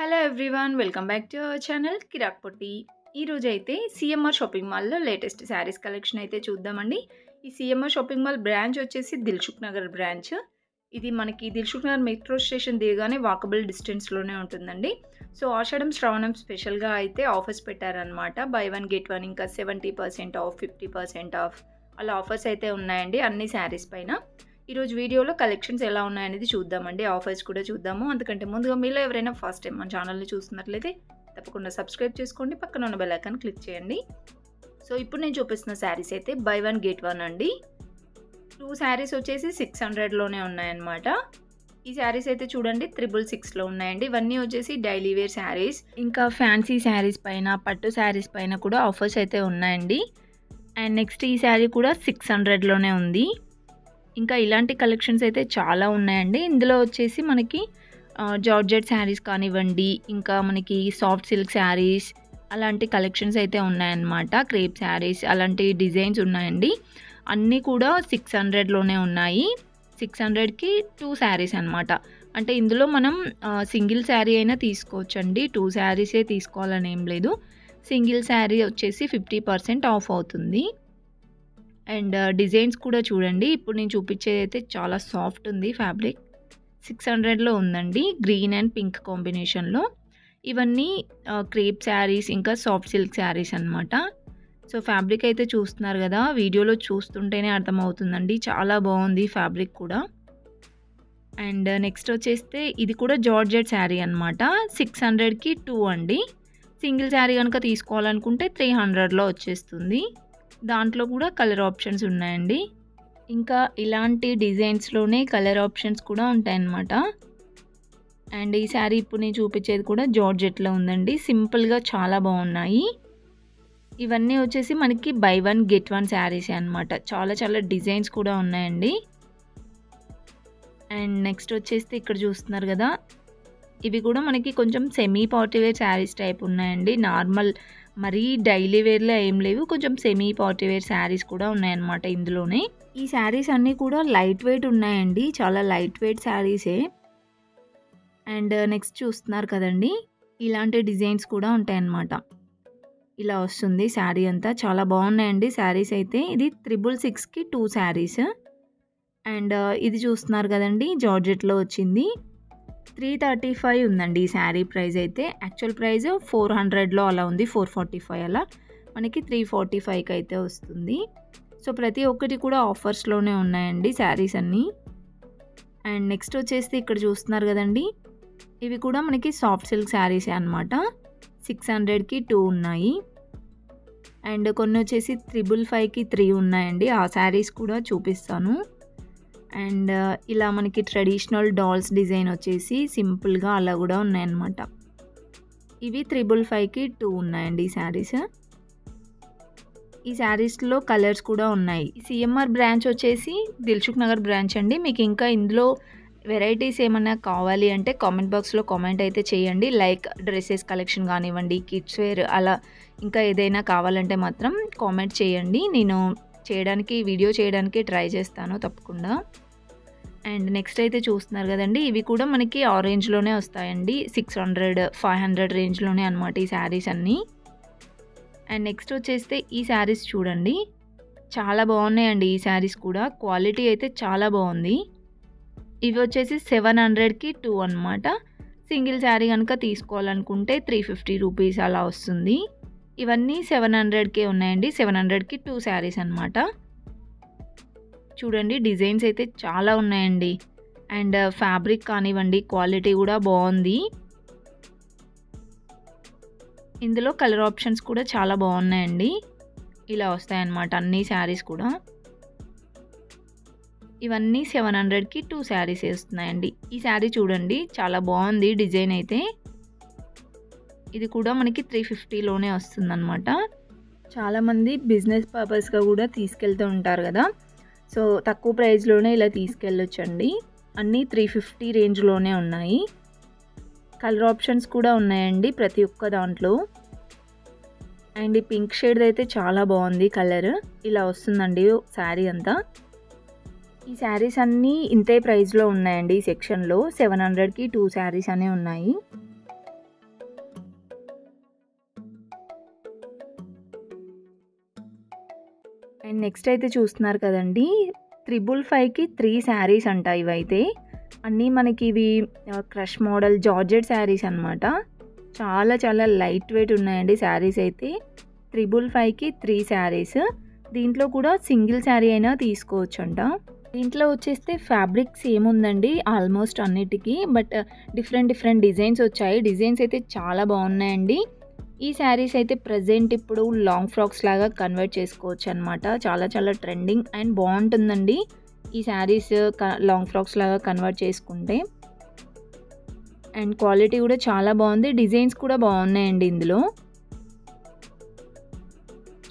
Hello everyone, welcome back to our channel Kirak Potti. ఈరోజు అయితే CMR shopping మాల్లో లేటెస్ట్ శారీస్ కలెక్షన్ అయితే చూద్దామండి. ఈ సిఎంఆర్ షాపింగ్ మాల్ బ్రాంచ్ వచ్చేసి దిల్సుఖ్ నగర్ బ్రాంచ్. ఇది మనకి దిల్సుఖ్ నగర్ మెట్రో స్టేషన్ దిగగానే వాకబుల్ డిస్టెన్స్లోనే ఉంటుందండి. సో ఆషాఢం శ్రావణం స్పెషల్గా అయితే ఆఫర్స్ పెట్టారనమాట. బై వన్ గెట్ వన్, ఇంకా 70% ఆఫ్, 50% ఆఫ్, అలా ఆఫర్స్ అయితే ఉన్నాయండి అన్ని శారీస్ పైన. ఈరోజు వీడియోలో కలెక్షన్స్ ఎలా ఉన్నాయనేది చూద్దామండి, ఆఫర్స్ కూడా చూద్దాము. అందుకంటే ముందుగా మీలో ఎవరైనా ఫస్ట్ టైం మన ఛానల్ని చూస్తున్నట్లయితే తప్పకుండా సబ్స్క్రైబ్ చేసుకోండి, పక్కన ఉన్న బెల్ ఐకాన్ క్లిక్ చేయండి. సో ఇప్పుడు నేను చూపిస్తున్న శారీస్ అయితే బై వన్ గెట్ వన్ అండి. 2 శారీస్ వచ్చేసి 600లోనే ఉన్నాయన్నమాట. ఈ శారీస్ అయితే చూడండి 666లో ఉన్నాయండి. ఇవన్నీ వచ్చేసి డైలీ వేర్ శారీస్, ఇంకా ఫ్యాన్సీ శారీస్ పైన, పట్టు శారీస్ పైన కూడా ఆఫర్స్ అయితే ఉన్నాయండి. అండ్ నెక్స్ట్ ఈ శారీ కూడా 600లోనే ఉంది. ఇంకా ఇలాంటి కలెక్షన్స్ అయితే చాలా ఉన్నాయండి. ఇందులో వచ్చేసి మనకి జార్జెట్ శారీస్ కానివ్వండి, ఇంకా మనకి సాఫ్ట్ సిల్క్ శారీస్, అలాంటి కలెక్షన్స్ అయితే ఉన్నాయన్నమాట. క్రేప్ శారీస్, అలాంటి డిజైన్స్ ఉన్నాయండి. అన్నీ కూడా 600లోనే ఉన్నాయి. 600కి 2 శారీస్ అనమాట. అంటే ఇందులో మనం సింగిల్ శారీ అయినా తీసుకోవచ్చండి, 2 శారీసే తీసుకోవాలని ఏం లేదు. సింగిల్ శారీ వచ్చేసి 50% ఆఫ్ అవుతుంది. అండ్ డిజైన్స్ కూడా చూడండి, ఇప్పుడు నేను చూపించేది అయితే చాలా సాఫ్ట్ ఉంది ఫ్యాబ్రిక్. 600లో ఉందండి, గ్రీన్ అండ్ పింక్ కాంబినేషన్లో. ఇవన్నీ క్రేప్ శారీస్, ఇంకా సాఫ్ట్ సిల్క్ శారీస్ అనమాట. సో ఫ్యాబ్రిక్ అయితే చూస్తున్నారు కదా, వీడియోలో చూస్తుంటేనే అర్థమవుతుందండి, చాలా బాగుంది ఫ్యాబ్రిక్ కూడా. అండ్ నెక్స్ట్ వచ్చేస్తే ఇది కూడా జార్జెట్ శారీ అనమాట. 600కి 2 అండి. సింగిల్ శారీ కనుక తీసుకోవాలనుకుంటే 300లో వచ్చేస్తుంది. దాంట్లో కూడా కలర్ ఆప్షన్స్ ఉన్నాయండి. ఇంకా ఇలాంటి డిజైన్స్లోనే కలర్ ఆప్షన్స్ కూడా ఉంటాయన్నమాట. అండ్ ఈ శారీ ఇప్పుడు నేను చూపించేది కూడా జార్జెట్లో ఉందండి. సింపుల్గా చాలా బాగున్నాయి. ఇవన్నీ వచ్చేసి మనకి బై వన్ గెట్ వన్ శారీసే అనమాట. చాలా చాలా డిజైన్స్ కూడా ఉన్నాయండి. అండ్ నెక్స్ట్ వచ్చేసి ఇక్కడ చూస్తున్నారు కదా, ఇవి కూడా మనకి కొంచెం సెమీ పార్టీవేర్ శారీస్ టైప్ ఉన్నాయండి. నార్మల్ మరీ డైలీ వేర్లో ఏం లేవు, కొంచెం సెమీ పార్టీవేర్ శారీస్ కూడా ఉన్నాయన్నమాట ఇందులోనే. ఈ శారీస్ అన్నీ కూడా లైట్ వెయిట్ ఉన్నాయండి, చాలా లైట్ వెయిట్ శారీసే. అండ్ నెక్స్ట్ చూస్తున్నారు కదండి, ఇలాంటి డిజైన్స్ కూడా ఉంటాయన్నమాట. ఇలా వస్తుంది శారీ అంతా, చాలా బాగున్నాయండి శారీస్ అయితే. ఇది 666కి 2 శారీస్. అండ్ ఇది చూస్తున్నారు కదండి, జార్జెట్లో వచ్చింది. 335 ఉందండి ఈ శారీ ప్రైస్ అయితే. యాక్చువల్ ప్రైస్ 400లో అలా ఉంది, 445 అలా. మనకి 345కి అయితే వస్తుంది. సో ప్రతి ఒక్కటి కూడా ఆఫర్స్లోనే ఉన్నాయండి శారీస్ అన్నీ. అండ్ నెక్స్ట్ వచ్చేసి ఇక్కడ చూస్తున్నారు కదండి, ఇవి కూడా మనకి సాఫ్ట్ సిల్క్ శారీసే అనమాట. 600కి 2 ఉన్నాయి. అండ్ కొన్ని వచ్చేసి 555కి 3 ఉన్నాయండి. ఆ శారీస్ కూడా చూపిస్తాను. అండ్ ఇలా మనకి ట్రెడిషనల్ డాల్స్ డిజైన్ వచ్చేసి సింపుల్గా అలా కూడా ఉన్నాయన్నమాట. ఇవి 555కి 2 ఉన్నాయండి ఈ శారీస్. ఈ శారీస్లో కలర్స్ కూడా ఉన్నాయి. సిఎంఆర్ బ్రాంచ్ వచ్చేసి దిల్సుఖ్ నగర్ బ్రాంచ్ అండి. మీకు ఇంకా ఇందులో వెరైటీస్ ఏమైనా కావాలి అంటే కామెంట్ బాక్స్లో కామెంట్ అయితే చేయండి. లైక్ డ్రెస్సెస్ కలెక్షన్ కానివ్వండి, కిడ్స్ వేర్, అలా ఇంకా ఏదైనా కావాలంటే మాత్రం కామెంట్ చేయండి. నేను వీడియో చేయడానికి ట్రై చేస్తాను తప్పకుండా. అండ్ నెక్స్ట్ అయితే చూస్తున్నారు కదండి, ఇవి కూడా మనకి ఆరెంజ్లోనే వస్తాయండి. 600, 500 రేంజ్లోనే అనమాట ఈ శారీస్ అన్నీ. అండ్ నెక్స్ట్ వచ్చేస్తే ఈ శారీస్ చూడండి, చాలా బాగున్నాయండి ఈ శారీస్ కూడా. క్వాలిటీ అయితే చాలా బాగుంది. ఇవి వచ్చేసి 700కి 2 అనమాట. సింగిల్ శారీ కనుక తీసుకోవాలనుకుంటే 350 రూపీస్ అలా వస్తుంది. ఇవన్నీ 700కే ఉన్నాయండి. 700కి 2 శారీస్ అనమాట. చూడండి డిజైన్స్ అయితే చాలా ఉన్నాయండి. అండ్ ఫ్యాబ్రిక్ కానివ్వండి, క్వాలిటీ కూడా బాగుంది. ఇందులో కలర్ ఆప్షన్స్ కూడా చాలా బాగున్నాయండి. ఇలా వస్తాయన్నమాట అన్ని శారీస్ కూడా. ఇవన్నీ 700కి 2 శారీస్ వేస్తున్నాయండి. ఈ శారీ చూడండి చాలా బాగుంది డిజైన్ అయితే. ఇది కూడా మనకి 350లోనే వస్తుందన్నమాట. చాలామంది బిజినెస్ పర్పస్గా కూడా తీసుకెళ్తూ ఉంటారు కదా, సో తక్కువ ప్రైస్లోనే ఇలా తీసుకెళ్ళొచ్చండి. అన్నీ 350 రేంజ్లోనే ఉన్నాయి. కలర్ ఆప్షన్స్ కూడా ఉన్నాయండి ప్రతి ఒక్క దాంట్లో. అండ్ ఈ పింక్ షేడ్ అయితే చాలా బాగుంది కలర్. ఇలా వస్తుందండి శారీ అంతా. ఈ శారీస్ అన్నీ ఇంతే ప్రైస్లో ఉన్నాయండి ఈ సెక్షన్లో. 700కి 2 శారీస్ అనే ఉన్నాయి. అండ్ నెక్స్ట్ అయితే చూస్తున్నారు కదండి, 555కి 3 శారీస్ అంట. ఇవైతే అన్నీ మనకి ఇవి క్రష్ మోడల్ జార్జెట్ శారీస్ అనమాట. చాలా చాలా లైట్ వెయిట్ ఉన్నాయండి శారీస్ అయితే. 555కి 3 శారీస్. దీంట్లో కూడా సింగిల్ శారీ అయినా తీసుకోవచ్చంట. దీంట్లో వచ్చేస్తే ఫ్యాబ్రిక్ సేమ్ ఉందండి ఆల్మోస్ట్ అన్నిటికీ, బట్ డిఫరెంట్ డిజైన్స్ వచ్చాయి. డిజైన్స్ అయితే చాలా బాగున్నాయండి. ఈ శారీస్ అయితే ప్రజెంట్ ఇప్పుడు లాంగ్ ఫ్రాక్స్ లాగా కన్వర్ట్ చేసుకోవచ్చు అనమాట. చాలా చాలా ట్రెండింగ్ అండ్ బాగుంటుందండి ఈ శారీస్ లాంగ్ ఫ్రాక్స్ లాగా కన్వర్ట్ చేసుకుంటే. అండ్ క్వాలిటీ కూడా చాలా బాగుంది, డిజైన్స్ కూడా బాగున్నాయండి ఇందులో.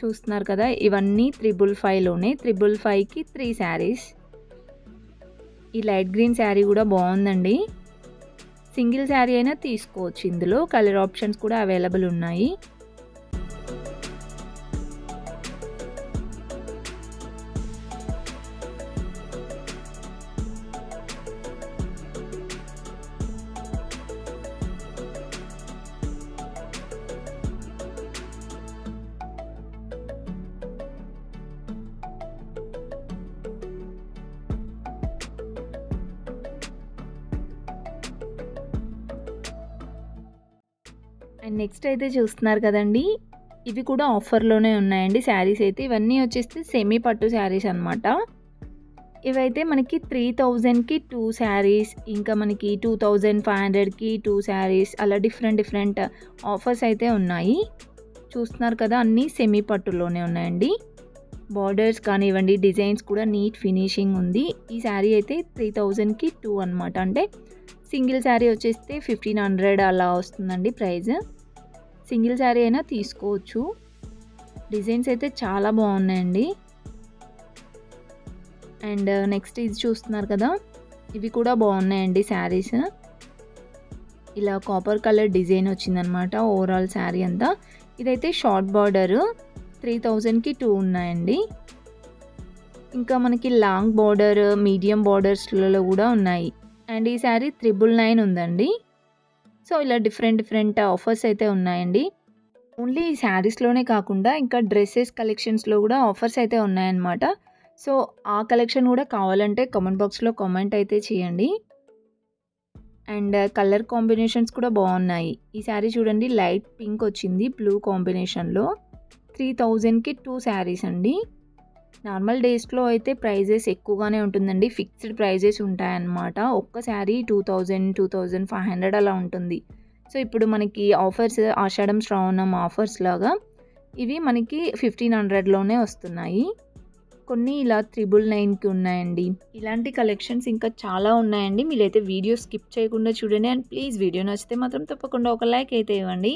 చూస్తున్నారు కదా, ఇవన్నీ 555లోనే. 555కి 3 శారీస్. ఈ లైట్ గ్రీన్ శారీ కూడా బాగుందండి. సింగిల్ శారీ అయినా తీసుకోవచ్చు. ఇందులో కలర్ ఆప్షన్స్ కూడా అవైలబుల్ ఉన్నాయి. అండ్ నెక్స్ట్ అయితే చూస్తున్నారు కదండి, ఇవి కూడా ఆఫర్లోనే ఉన్నాయండి శారీస్ అయితే. ఇవన్నీ వచ్చేసి సెమీ పట్టు శారీస్ అనమాట. ఇవైతే మనకి 3000కి 2 శారీస్, ఇంకా మనకి 2500కి 2 శారీస్, అలా డిఫరెంట్ ఆఫర్స్ అయితే ఉన్నాయి. చూస్తున్నారు కదా, అన్నీ సెమీ పట్టులోనే ఉన్నాయండి. బార్డర్స్ కానివ్వండి, డిజైన్స్ కూడా నీట్ ఫినిషింగ్ ఉంది. ఈ శారీ అయితే 3000కి 2 అనమాట. అంటే సింగిల్ శారీ వచ్చేస్తే 1500 అలా వస్తుందండి ప్రైస్. సింగిల్ శారీ అయినా తీసుకోవచ్చు. డిజైన్స్ అయితే చాలా బాగున్నాయండి. అండ్ నెక్స్ట్ ఇది చూస్తున్నారు కదా, ఇవి కూడా బాగున్నాయండి శారీస్. ఇలా కాపర్ కలర్ డిజైన్ వచ్చిందనమాట ఓవరాల్ శారీ అంతా. ఇదైతే షార్ట్ బార్డర్, 3000కి 2 ఉన్నాయండి. ఇంకా మనకి లాంగ్ బార్డర్, మీడియం బార్డర్స్లలో కూడా ఉన్నాయి. అండ్ ఈ శారీ 999 ఉందండి. సో ఇలా డిఫరెంట్ ఆఫర్స్ అయితే ఉన్నాయండి. ఓన్లీ ఈ శారీస్లోనే కాకుండా ఇంకా డ్రెస్సెస్ కలెక్షన్స్లో కూడా ఆఫర్స్ అయితే ఉన్నాయన్నమాట. సో ఆ కలెక్షన్ కూడా కావాలంటే కామెంట్ బాక్స్లో కామెంట్ అయితే చేయండి. అండ్ కలర్ కాంబినేషన్స్ కూడా బాగున్నాయి. ఈ శారీ చూడండి, లైట్ పింక్ వచ్చింది బ్లూ కాంబినేషన్లో. 3000కి 2 శారీస్ అండి. నార్మల్ డేస్లో అయితే ప్రైజెస్ ఎక్కువగానే ఉంటుందండి, ఫిక్స్డ్ ప్రైజెస్ ఉంటాయన్నమాట. ఒక్క శారీ 2000, 2500 అలా ఉంటుంది. సో ఇప్పుడు మనకి ఆఫర్స్, ఆషాఢం శ్రావణం ఆఫర్స్ లాగా ఇవి మనకి 1500లోనే వస్తున్నాయి. కొన్ని ఇలా 999కి ఉన్నాయండి. ఇలాంటి కలెక్షన్స్ ఇంకా చాలా ఉన్నాయండి. మీరైతే వీడియో స్కిప్ చేయకుండా చూడండి. అండ్ ప్లీజ్ వీడియో నచ్చితే మాత్రం తప్పకుండా ఒక లైక్ అయితే ఇవ్వండి.